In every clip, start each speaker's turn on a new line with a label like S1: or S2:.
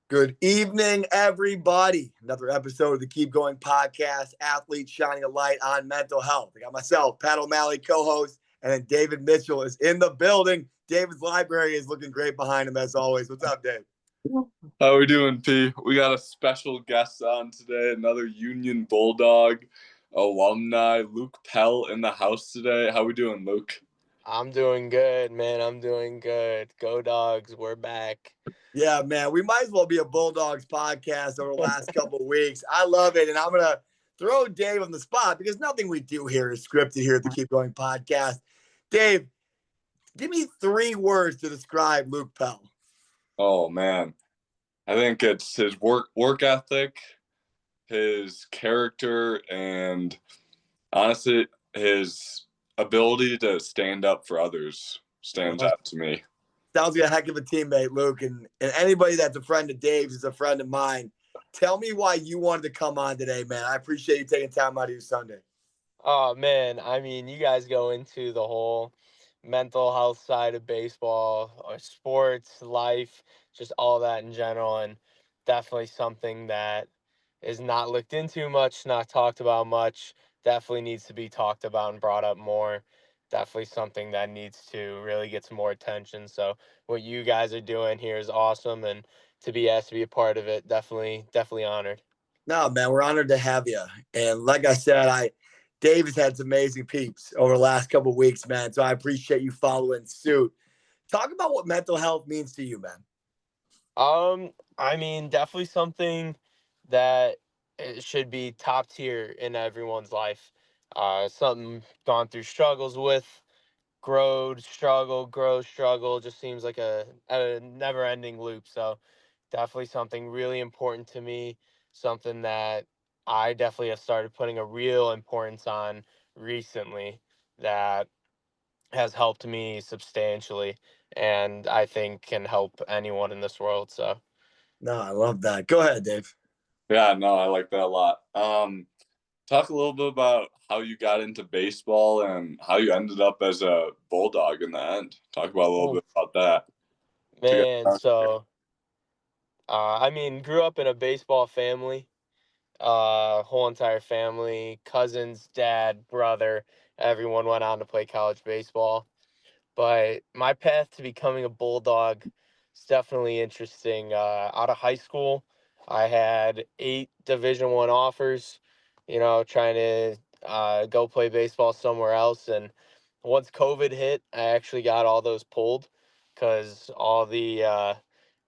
S1: Good evening, everybody. Another episode of the Keep Going podcast, Athletes Shining a Light on Mental Health. I got myself, Pat O'Malley, co-host, and then David Mitchell is in the building. David's library is looking great behind him as always. What's up, Dave?
S2: How we doing, P? We got a special guest on today, another Union Bulldog alumni, Luke Pell, in the house today. How we doing, Luke?
S3: I'm doing good, man. I'm doing good. Go Dogs. We're back.
S1: Yeah, man, we might as well be a Bulldogs podcast over the last couple of weeks. I love it, and I'm going to throw Dave on the spot because nothing we do here is scripted here at the Keep Going podcast. Dave, give me 3 words to describe Luke Pell.
S2: Oh, man. I think it's his work ethic, his character, and honestly, his ability to stand up for others stands out to me.
S1: Sounds like a heck of a teammate, Luke. And anybody that's a friend of Dave's is a friend of mine. Tell me why you wanted to come on today, man. I appreciate you taking time out of your Sunday.
S3: Oh, man. I mean, you guys go into the whole mental health side of baseball, or sports, life, just all that in general. And definitely something that is not looked into much, not talked about much. Definitely needs to be talked about and brought up more. Definitely something that needs to really get some more attention. So what you guys are doing here is awesome, and to be asked to be a part of it, definitely honored.
S1: No, man, we're honored to have you. And like I said, Dave has had some amazing peeps over the last couple of weeks, man. So I appreciate you following suit. Talk about what mental health means to you, man.
S3: I mean, definitely something that it should be top tier in everyone's life. Something gone through struggles with, grow, struggle. Just seems like a never-ending loop. So definitely something really important to me. Something that I definitely have started putting a real importance on recently. That has helped me substantially, and I think can help anyone in this world. So.
S1: No, I love that. Go ahead, Dave.
S2: Yeah, no, I like that a lot. Talk a little bit about how you got into baseball and how you ended up as a Bulldog in the end. Talk about a little
S3: Oh,
S2: bit about that.
S3: man, so I mean, grew up in a baseball family, whole entire family, cousins, dad, brother, everyone went on to play college baseball. But my path to becoming a Bulldog is definitely interesting. Out of high school, I had 8 Division I offers, trying to go play baseball somewhere else. And once COVID hit, I actually got all those pulled because all the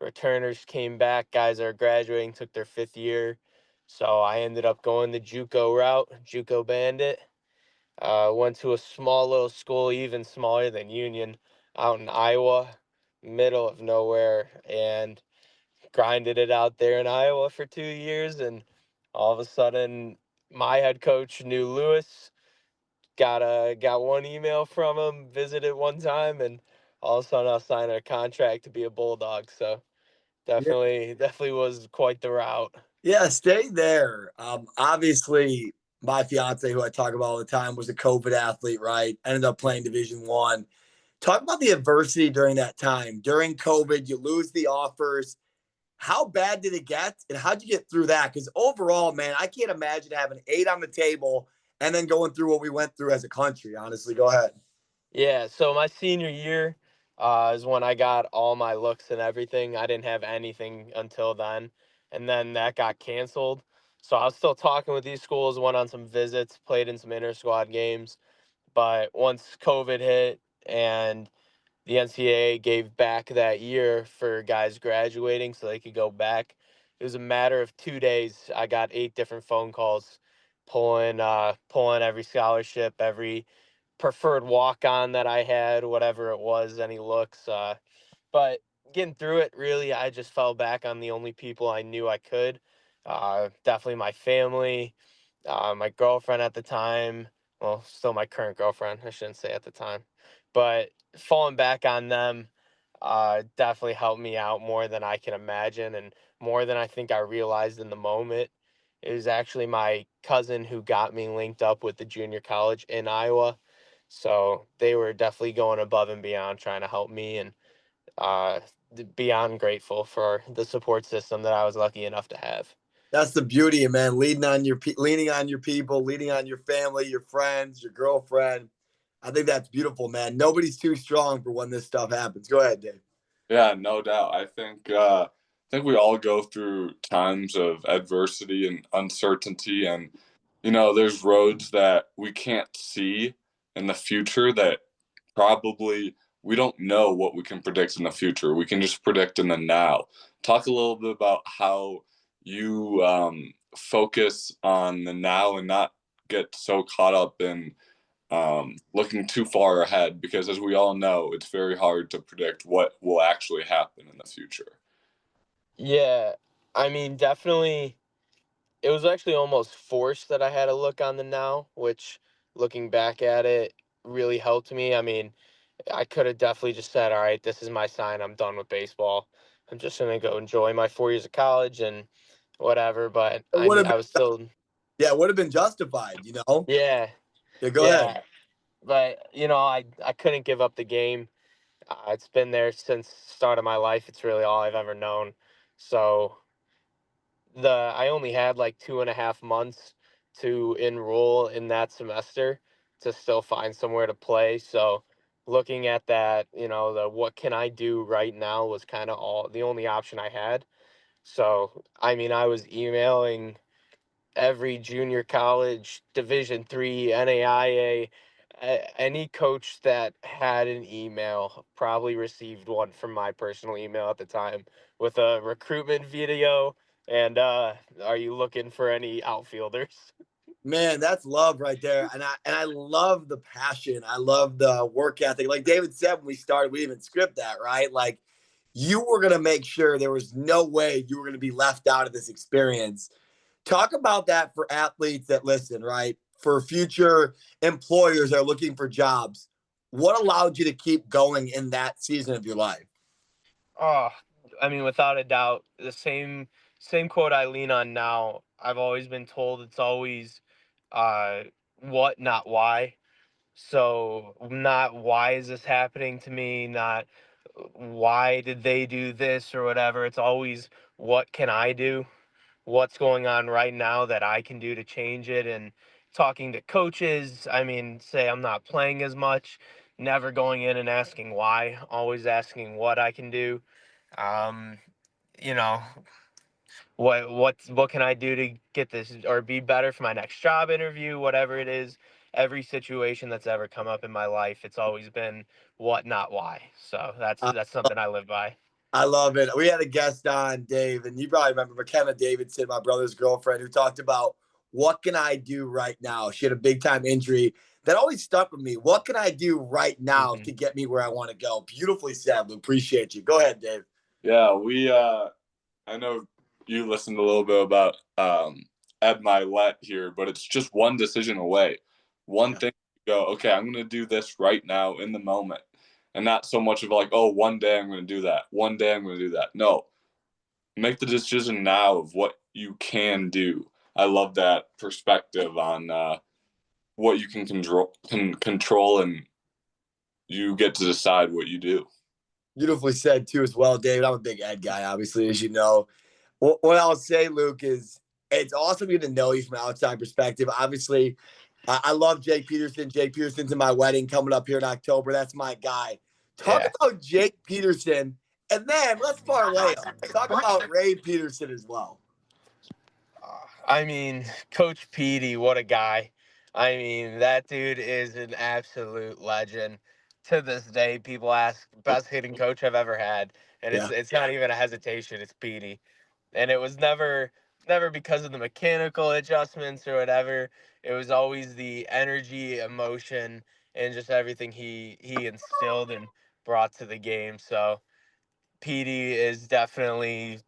S3: returners came back. Guys that are graduating took their 5th year. So I ended up going the JUCO route, JUCO Bandit. Went to a small little school, even smaller than Union, out in Iowa, middle of nowhere, and grinded it out there in Iowa for 2 years. And all of a sudden, my head coach knew Lewis. Got one email from him, visited one time, and all of a sudden I signed a contract to be a Bulldog. So definitely was quite the route.
S1: Yeah, stay there. Obviously, my fiance, who I talk about all the time, was a COVID athlete, right? Ended up playing Division I. Talk about the adversity during that time. During COVID, you lose the offers. How bad did it get, and how'd you get through that? Because overall, man, I can't imagine having 8 on the table and then going through what we went through as a country. Honestly, go ahead.
S3: Yeah, so my senior year is when I got all my looks and everything. I didn't have anything until then, and then that got canceled. So I was still talking with these schools, went on some visits, played in some inter squad games. But once COVID hit and the NCAA gave back that year for guys graduating so they could go back, it was a matter of 2 days. I got 8 different phone calls, pulling every scholarship, every preferred walk on that I had, whatever it was, any looks. But getting through it, really, I just fell back on the only people I knew I could. Definitely my family, my girlfriend at the time. Well, still my current girlfriend. I shouldn't say at the time, but falling back on them definitely helped me out more than I can imagine, and more than I think I realized in the moment. It was actually my cousin who got me linked up with the junior college in Iowa. So they were definitely going above and beyond trying to help me. And beyond grateful for the support system that I was lucky enough to have.
S1: That's the beauty, man. Leaning on your people, leaning on your family, your friends, your girlfriend. I think that's beautiful, man. Nobody's too strong for when this stuff happens. Go ahead, Dave.
S2: Yeah, no doubt. I think we all go through times of adversity and uncertainty, and there's roads that we can't see in the future that probably we don't know what we can predict in the future. We can just predict in the now. Talk a little bit about how you focus on the now and not get so caught up in looking too far ahead, because as we all know, it's very hard to predict what will actually happen in the future.
S3: Yeah, I mean, definitely, it was actually almost forced that I had to look on the now, which looking back at it really helped me. I mean, I could have definitely just said, all right, this is my sign. I'm done with baseball. I'm just going to go enjoy my 4 years of college and whatever. But
S1: It
S3: I
S1: would
S3: mean,
S1: have
S3: I
S1: been,
S3: was still,
S1: yeah, it would have been justified, you know?
S3: yeah,
S1: Yeah, go ahead.
S3: yeah. But, I couldn't give up the game. It's been there since the start of my life. It's really all I've ever known. So I only had like 2.5 months to enroll in that semester to still find somewhere to play. So looking at that, the what can I do right now was kind of all the only option I had. So I mean, I was emailing every junior college, Division 3, NAIA, any coach that had an email probably received one from my personal email at the time with a recruitment video and are you looking for any outfielders?
S1: Man, that's love right there. And I love the passion. I love the work ethic. Like David said when we started, we didn't even script that, right? Like you were gonna make sure there was no way you were gonna be left out of this experience. Talk about that for athletes that listen, right? For future employers that are looking for jobs. What allowed you to keep going in that season of your life?
S3: Oh, I mean, without a doubt, the same quote I lean on now. I've always been told it's always uh, what, not why. So, not why is this happening to me, not why did they do this or whatever. It's always what can I do? What's going on right now that I can do to change it? And talking to coaches, I mean, say I'm not playing as much, never going in and asking why, always asking what I can do. Um, you know, what can I do to get this or be better for my next job interview, whatever it is. Every situation that's ever come up in my life, it's always been what, not why. So that's something I live by.
S1: I love it. We had a guest on, Dave, and you probably remember McKenna Davidson, my brother's girlfriend, who talked about what can I do right now? She had a big time injury that always stuck with me. What can I do right now
S3: Hmm.
S1: to get me where I want to go? Beautifully said, Lou. Appreciate you. Go ahead, Dave.
S2: Yeah, I know you listened a little bit about Ed Milet here, but it's just one decision away. One
S1: Yeah.
S2: thing to go, okay, I'm going to do this right now in the moment. And not so much of like, oh, one day I'm going to do that. One day I'm going to do that. No, make the decision now of what you can do. I love that perspective on what you can control, and you get to decide what you do.
S1: Beautifully said, too, as well, David. I'm a big Ed guy, obviously, as you know. What I'll say, Luke, is it's awesome getting to know you from an outside perspective. Obviously, I love Jake Peterson. Jake Peterson's in my wedding coming up here in October. That's my guy. Talk
S3: Yeah.
S1: about Jake Peterson, and then let's parlay him. Talk about Ray Peterson as well.
S3: I mean, Coach Petey, what a guy. I mean, that dude is an absolute legend. To this day, people ask best hitting coach I've ever had, and it's
S1: Yeah.
S3: it's not even a hesitation. It's Petey, and it was never because of the mechanical adjustments or whatever. It was always the energy, emotion, and just everything he instilled and brought to the game. So Petey is definitely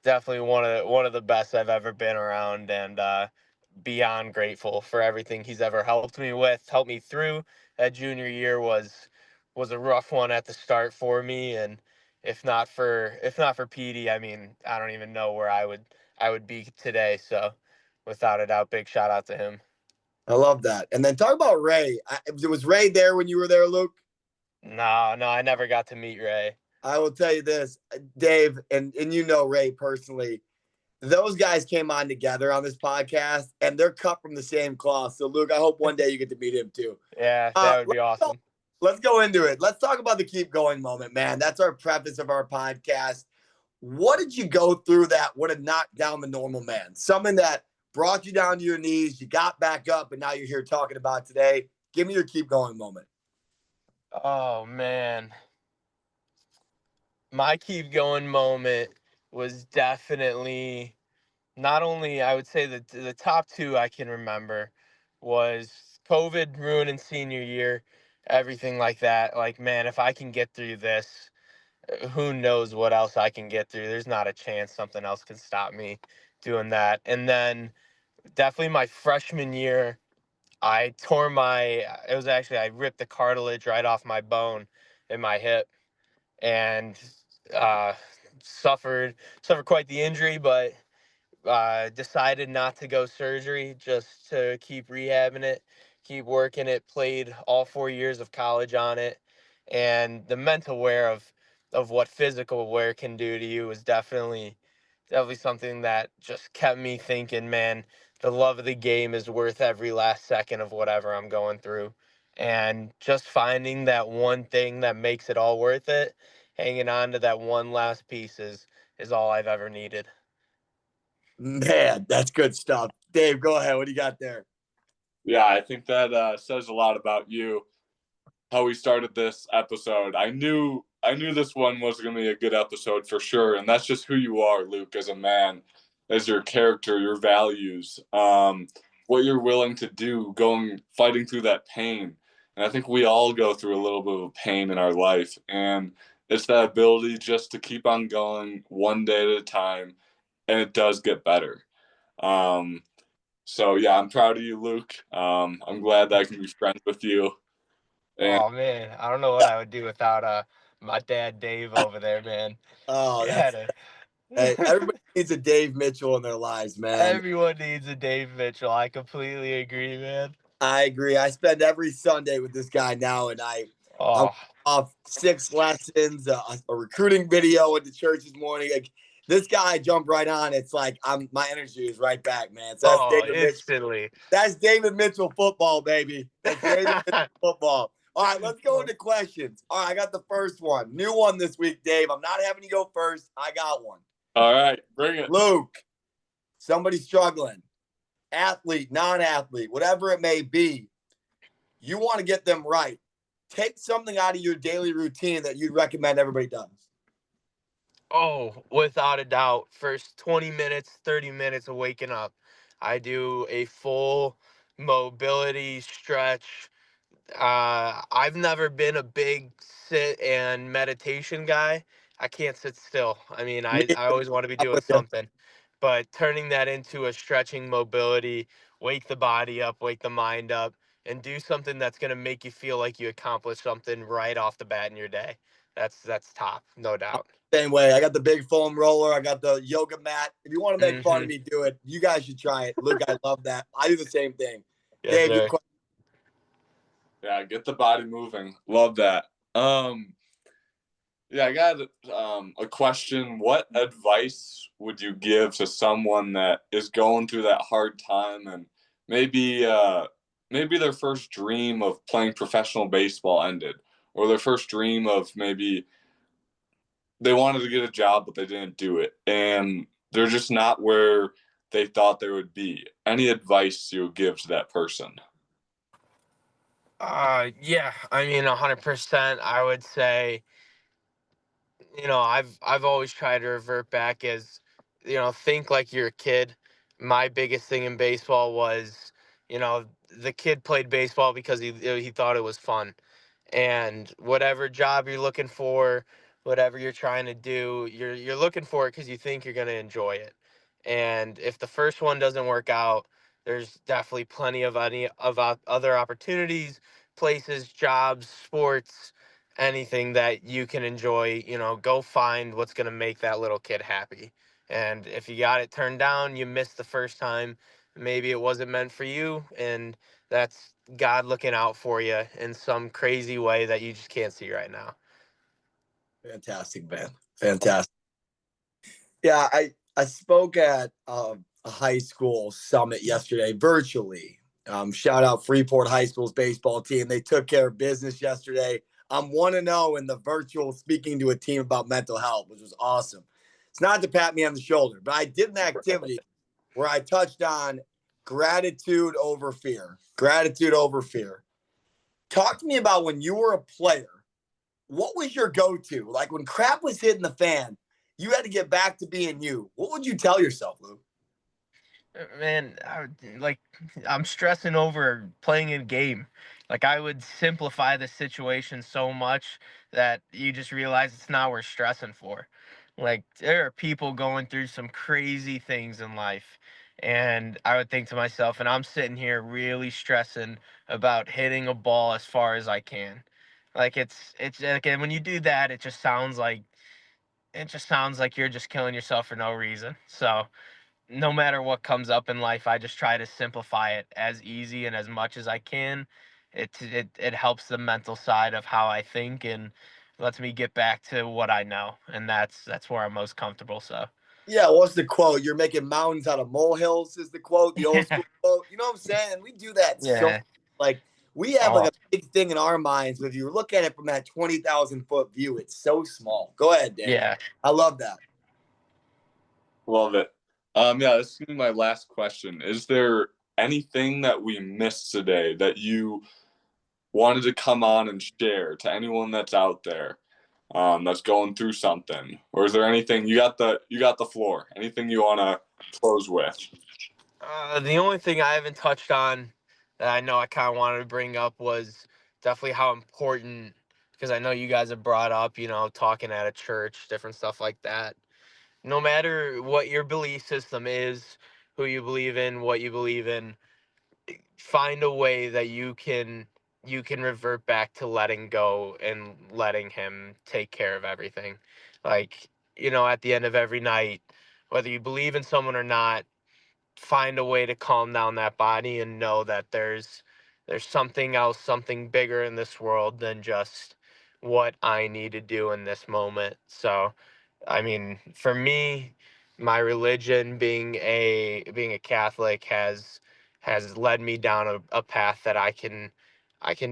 S3: one of the best I've ever been around, and beyond grateful for everything he's ever helped me through. That junior year was a rough one at the start for me, and if not for Petey, I mean, I don't even know where I would be today. So, without a doubt, big shout out to him.
S1: I love that. And then talk about Ray. Was Ray there when you were there, Luke?
S3: No, I never got to meet Ray.
S1: I will tell you this, Dave, and you know Ray personally. Those guys came on together on this podcast, and they're cut from the same cloth. So, Luke, I hope one day you get to meet him too.
S3: Yeah, that would be
S1: Let's
S3: awesome.
S1: let's go into it. Let's talk about the keep going moment, man. That's our preface of our podcast. What did you go through that would have knocked down the normal man? Something that brought you down to your knees, you got back up, and now you're here talking about today. Give me your keep going moment.
S3: Oh man, my keep going moment was definitely not only, I would say that the top two I can remember was COVID ruining senior year, everything like that. Like, man, if I can get through this, who knows what else I can get through. There's not a chance something else can stop me doing that. And then definitely my freshman year, it was actually, I ripped the cartilage right off my bone in my hip and uh, suffered quite the injury, but decided not to go surgery, just to keep rehabbing it, keep working it. Played all 4 years of college on it, and the mental wear of what physical wear can do to you was definitely something that just kept me thinking, man, the love of the game is worth every last second of whatever I'm going through. And just finding that one thing that makes it all worth it, hanging on to that one last piece is all I've ever needed.
S1: Man, that's good stuff. Dave, go ahead. What do you got there?
S2: Yeah, I think that says a lot about you. How we started this episode. I knew this one was going to be a good episode for sure, and that's just who you are, Luke, as a man, as your character, your values, what you're willing to do, fighting through that pain. And I think we all go through a little bit of pain in our life, and it's that ability just to keep on going one day at a time, and it does get better. Um, so yeah, I'm proud of you, Luke. I'm glad that I can be friends with you. And
S3: Oh man, I don't know what I would do without my dad Dave over there, man.
S1: Oh,
S3: Yeah,
S1: that's hey, everybody needs a Dave Mitchell in their lives, man.
S3: everyone needs a Dave Mitchell. I completely agree, man.
S1: I agree. I spend every Sunday with this guy now, and I'm
S3: Oh,
S1: off 6 lessons, a recruiting video at the church this morning. Like, this guy jumped right on. It's like my energy is right back, man. So that's
S3: oh,
S1: David Mitchell.
S3: instantly.
S1: That's David Mitchell football, baby. That's David Mitchell football. All right, let's go into questions. All right, I got the first one. New one this week, Dave. I'm not having you go first. I got one.
S2: all right, bring it.
S1: Luke, somebody struggling, athlete, non-athlete, whatever it may be, you want to get them right. Take something out of your daily routine that you'd recommend everybody does.
S3: Oh, without a doubt. First 20 minutes, 30 minutes of waking up, I do a full mobility stretch. I've never been a big sit and meditation guy. I can't sit still. I mean,
S1: Me,
S3: I always want to be
S1: I'm
S3: doing
S1: with you.
S3: something, but turning that into a stretching mobility, wake the body up, wake the mind up, and do something that's going to make you feel like you accomplished something right off the bat in your day. That's top, no doubt.
S1: Same way. I got the big foam roller. I got the yoga mat. If you want to make fun
S3: Hmm.
S1: of me, do it. You guys should try it. Luke, I love that. I do the same thing.
S3: Yes,
S1: Dave, your
S3: sir.
S1: question.
S2: Yeah, get the body moving. Love that. Yeah, I got a question. What advice would you give to someone that is going through that hard time and maybe their first dream of playing professional baseball ended, or their first dream of maybe they wanted to get a job but they didn't do it, and they're just not where they thought they would be. Any advice you would give to that person?
S3: Yeah, I mean, 100%. I would say, I've always tried to revert back as, think like you're a kid. My biggest thing in baseball was, the kid played baseball because he thought it was fun. And whatever job you're looking for, whatever you're trying to do, you're looking for it because you think you're going to enjoy it. And if the first one doesn't work out, there's definitely plenty of other opportunities, places, jobs, sports, anything that you can enjoy. Go find what's going to make that little kid happy. And if you got it turned down, you missed the first time, maybe it wasn't meant for you, and that's God looking out for you in some crazy way that you just can't see right now.
S1: Fantastic, man. Fantastic. Yeah, I spoke at a high school summit yesterday virtually. Shout out Freeport High School's baseball team. They took care of business yesterday. I'm 1-0 in the virtual speaking to a team about mental health, which was awesome. It's not to pat me on the shoulder, but I did an activity where I touched on gratitude over fear. Gratitude over fear. Talk to me about when you were a player. What was your go-to? Like when crap was hitting the fan, you had to get back to being you. What would you tell yourself, Luke?
S3: Man, I'm stressing over playing a game. Like I would simplify the situation so much that you just realize it's not worth stressing for. Like there are people going through some crazy things in life. And I would think to myself, and I'm sitting here really stressing about hitting a ball as far as I can. Like it's like, and when you do that, it just sounds like you're just killing yourself for no reason. So no matter what comes up in life, I just try to simplify it as easy and as much as I can. It helps the mental side of how I think and lets me get back to what I know, and that's where I'm most comfortable. So
S1: Yeah, what's the quote? You're making mountains out of molehills is the quote, the old school quote. You know what I'm saying? And we do that so
S3: yeah.
S1: like we have like
S3: Oh
S1: a big thing in our minds, but if you look at it from that 20,000-foot view, it's so small. Go ahead, Dave.
S3: yeah.
S1: I love that.
S2: Love it. Yeah, this is gonna be my last question. Is there anything that we missed today that you wanted to come on and share to anyone that's out there, that's going through something? Or is there anything you got the floor? Anything you wanna close with?
S3: The only thing I haven't touched on that I know I kind of wanted to bring up was definitely how important, because I know you guys have brought up, talking at a church, different stuff like that. No matter what your belief system is, who you believe in, what you believe in, find a way that you can revert back to letting go and letting him take care of everything. Like, at the end of every night, whether you believe in someone or not, find a way to calm down that body and know that there's something else, something bigger in this world than just what I need to do in this moment. So I mean, for me, my religion, being a Catholic, has led me down a path that I can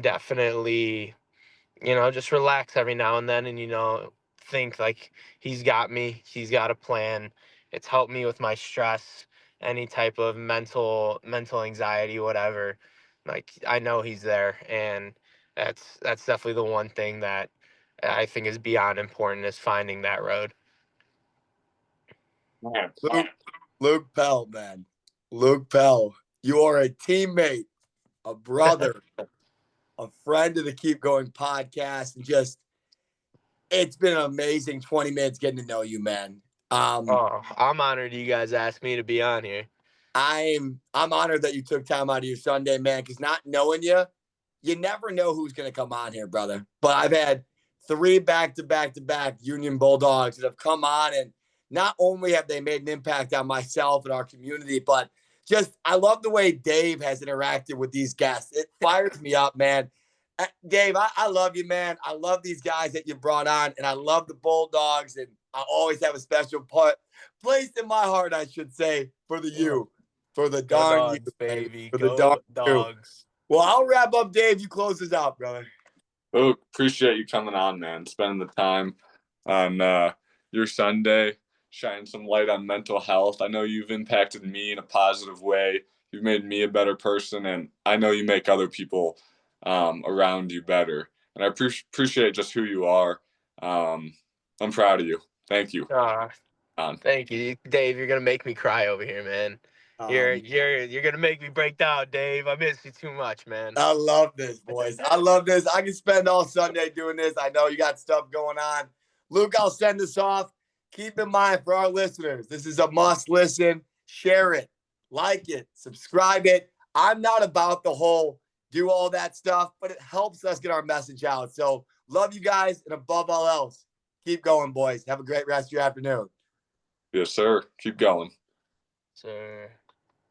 S3: definitely, just relax every now and then, and think like he's got me, he's got a plan. It's helped me with my stress, any type of mental anxiety, whatever. Like I know he's there, and that's definitely the one thing that I think is beyond important, is finding that road.
S2: Man,
S1: Luke Pell, man. Luke Pell. You are a teammate, a brother, a friend of the Keep Going podcast, and just it's been an amazing 20 minutes getting to know you, man.
S3: Oh, I'm honored you guys asked me to be on here.
S1: I'm honored that you took time out of your Sunday, man, because not knowing you, you never know who's gonna come on here, brother. But I've had 3 back-to-back Union Bulldogs that have come on, and not only have they made an impact on myself and our community, but just I love the way Dave has interacted with these guests. It fires me up, man. Dave, I love you, man. I love these guys that you brought on, and I love the Bulldogs, and I always have a special place in my heart, I should say, for the
S3: Oh,
S1: you, for the
S3: go
S1: darn you,
S3: dogs,
S1: man,
S3: baby.
S1: for the darn
S3: Go
S1: you.
S3: dogs.
S1: Well, I'll wrap up, Dave. You close this out, brother.
S2: oh, appreciate you coming on, man. Spending the time on your Sunday, shining some light on mental health. I know you've impacted me in a positive way. You've made me a better person, and I know you make other people around you better. And I appreciate just who you are. I'm proud of you. Thank you.
S3: Uh,
S2: On.
S3: Thank you, Dave. You're gonna make me cry over here, man. You're
S1: Um,
S3: you're you're gonna make me break down, Dave. I miss you too much, man.
S1: I love this, boys. I love this. I can spend all Sunday doing this. I know you got stuff going on. Luke, I'll send this off. Keep in mind for our listeners, this is a must listen. Share it, like it, subscribe it. I'm not about the whole do all that stuff, but it helps us get our message out. So love you guys. And above all else, keep going, boys. Have a great rest of your afternoon.
S2: Yes, sir. Keep going.
S3: Sir.